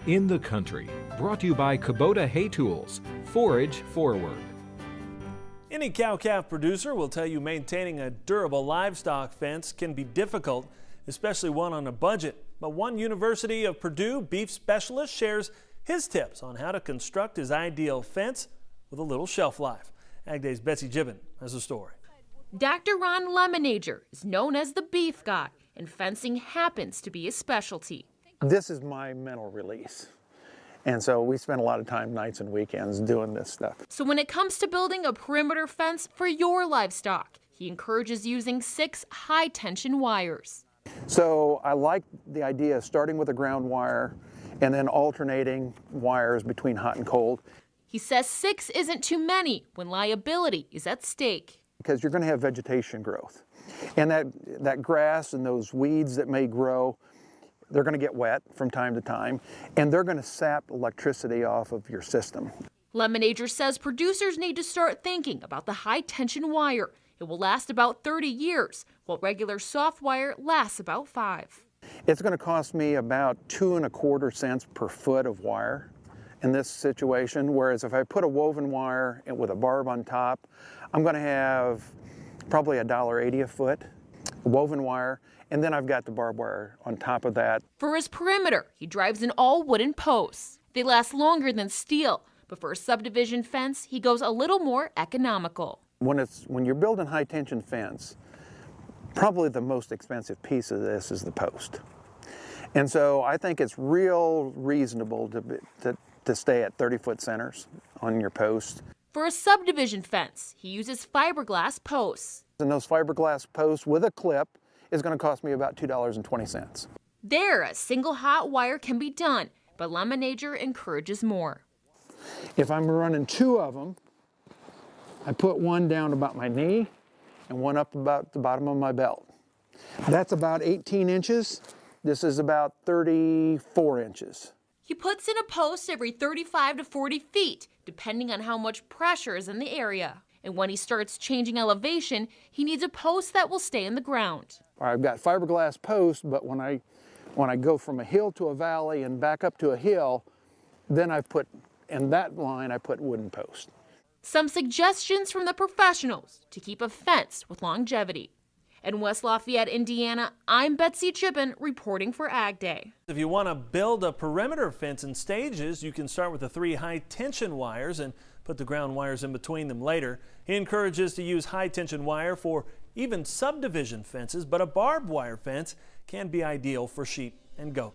in the country. Brought to you by Kubota Hay Tools. Forage forward. Any cow-calf producer will tell you maintaining a durable livestock fence can be difficult, especially one on a budget. But one University of Purdue beef specialist shares his tips on how to construct his ideal fence with a little shelf life. AgDay's Betsy Gibbon has a story. Dr. Ron Lemonager is known as the beef guy, and fencing happens to be his specialty. This is my mental release. And so we spend a lot of time nights and weekends doing this stuff. So when it comes to building a perimeter fence for your livestock, he encourages using 6 high-tension wires. So I like the idea of starting with a ground wire and then alternating wires between hot and cold. He says 6 isn't too many when liability is at stake. Because you're going to have vegetation growth. And that grass and those weeds that may grow, they're going to get wet from time to time, and they're going to sap electricity off of your system. Lemonager says producers need to start thinking about the high-tension wire. It will last about 30 years, while regular soft wire lasts about 5. It's going to cost me about 2.25 cents per foot of wire in this situation, whereas if I put a woven wire with a barb on top, I'm going to have probably $1.80 a foot, woven wire, and then I've got the barbed wire on top of that. For his perimeter, he drives in all wooden posts. They last longer than steel, but for a subdivision fence, he goes a little more economical. When you're building high-tension fence, probably the most expensive piece of this is the post. And so I think it's real reasonable to stay at 30-foot centers on your post. For a subdivision fence, he uses fiberglass posts. And those fiberglass posts with a clip is going to cost me about $2.20. There, a single hot wire can be done, but Lemonager encourages more. If I'm running 2 of them, I put one down about my knee and one up about the bottom of my belt. That's about 18 inches. This is about 34 inches. He puts in a post every 35 to 40 feet, depending on how much pressure is in the area. And when he starts changing elevation, he needs a post that will stay in the ground. I've got fiberglass posts, but when I go from a hill to a valley and back up to a hill, then in that line I put wooden posts. Some suggestions from the professionals to keep a fence with longevity. In West Lafayette, Indiana, I'm Betsy Gibbon reporting for AgDay. If you want to build a perimeter fence in stages, you can start with the 3 high-tension wires and put the ground wires in between them later. He encourages to use high-tension wire for even subdivision fences, but a barbed wire fence can be ideal for sheep and goats.